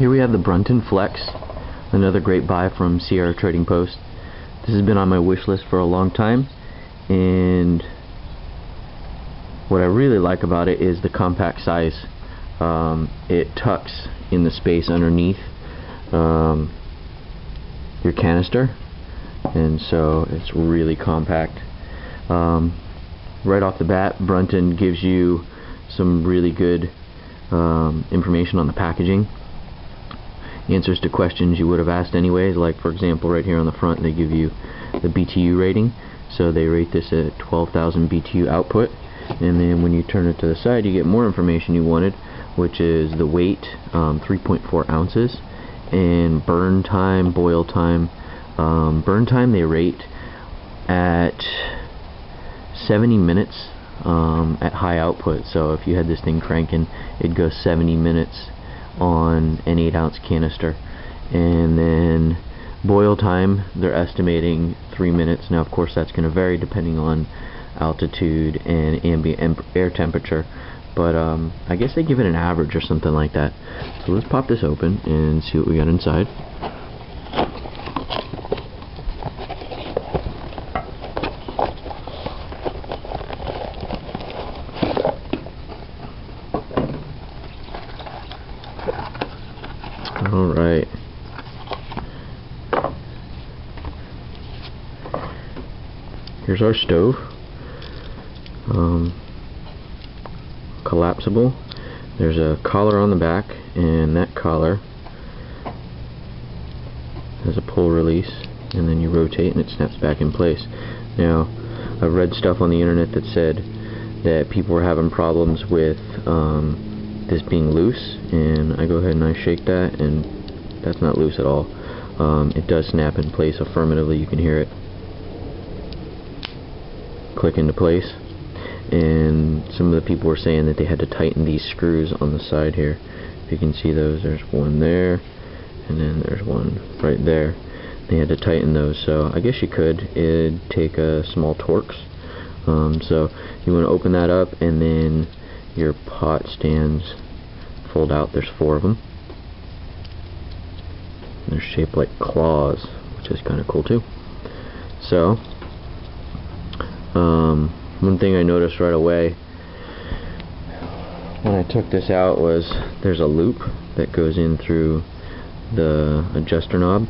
Here we have the Brunton Flex, another great buy from Sierra Trading Post. This has been on my wish list for a long time, and what I really like about it is the compact size. It tucks in the space underneath your canister, and so it's really compact. Right off the bat, Brunton gives you some really good information on the packaging, answers to questions you would have asked anyways, like for example right here on the front they give you the BTU rating, so they rate this at 12,000 BTU output, and then when you turn it to the side you get more information you wanted, which is the weight, 3.4 ounces, and burn time, boil time. Burn time they rate at 70 minutes at high output, so if you had this thing cranking it'd go 70 minutes on an 8-ounce canister. And then boil time they're estimating 3 minutes. Now of course that's going to vary depending on altitude and ambient air temperature, but I guess they give it an average or something like that. So let's pop this open and see what we got inside. Alright. Here's our stove. Collapsible. There's a collar on the back, and that collar has a pull release, and then you rotate and it snaps back in place. Now, I've read stuff on the internet that said that people were having problems with this being loose, and I go ahead and I shake that and that's not loose at all. It does snap in place affirmatively. You can hear it click into place, and some of the people were saying that they had to tighten these screws on the side here. If you can see those, there's one there and then there's one right there. They had to tighten those, so I guess you could. It'd take a small Torx. So you want to open that up, and then your pot stands fold out. There's 4 of them. They're shaped like claws, which is kind of cool too. So one thing I noticed right away when I took this out was there's a loop that goes in through the adjuster knob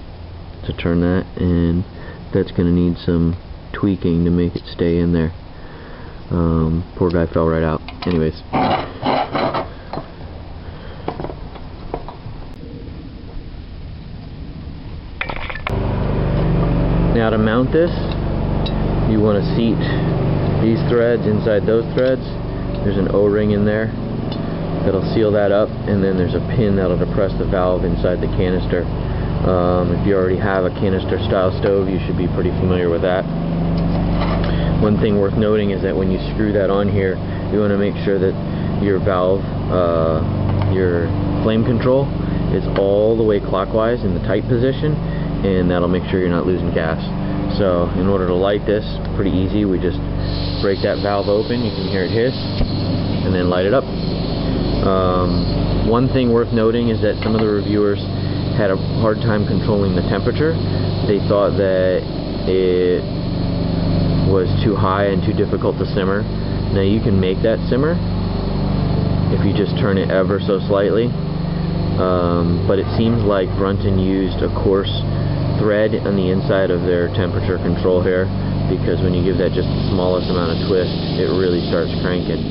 to turn that, and that's going to need some tweaking to make it stay in there. Poor guy fell right out. Anyways, now to mount this, you want to seat these threads inside those threads. There's an O-ring in there that'll seal that up, and then there's a pin that'll depress the valve inside the canister. If you already have a canister style stove, you should be pretty familiar with that. One thing worth noting is that when you screw that on here, you want to make sure that your valve, your flame control is all the way clockwise in the tight position, and that'll make sure you're not losing gas. So in order to light this, pretty easy, we just break that valve open, you can hear it hiss, and then light it up. One thing worth noting is that some of the reviewers had a hard time controlling the temperature. They thought that it was too high and too difficult to simmer. Now you can make that simmer if you just turn it ever so slightly, but it seems like Brunton used a coarse thread on the inside of their temperature control here, because when you give that just the smallest amount of twist, it really starts cranking.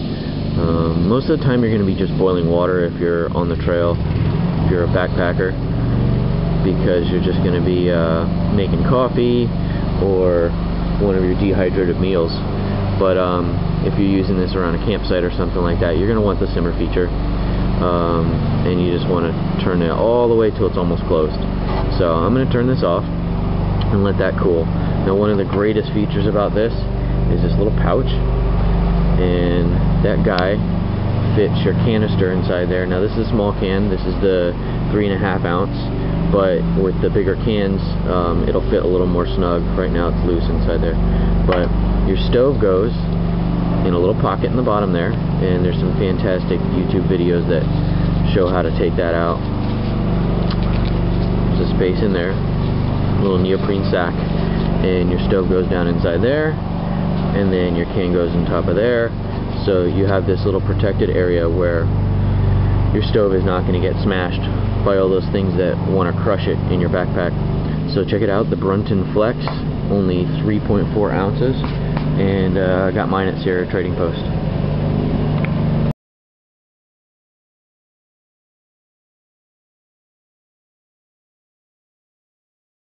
Most of the time you're going to be just boiling water if you're on the trail, if you're a backpacker, because you're just going to be making coffee or one of your dehydrated meals. But if you're using this around a campsite or something like that, you're going to want the simmer feature, and you just want to turn it all the way till it's almost closed. So I'm going to turn this off and let that cool. Now one of the greatest features about this is this little pouch, and that guy fits your canister inside there. Now this is a small can, this is the 3.5 ounce, but with the bigger cans it'll fit a little more snug. Right now it's loose inside there, but your stove goes in a little pocket in the bottom there, and there's some fantastic YouTube videos that show how to take that out. space in there, a little neoprene sack, and your stove goes down inside there, and then your can goes on top of there. So you have this little protected area where your stove is not going to get smashed by all those things that want to crush it in your backpack. So check it out, the Brunton Flex, only 3.4 ounces, and I got mine at Sierra Trading Post.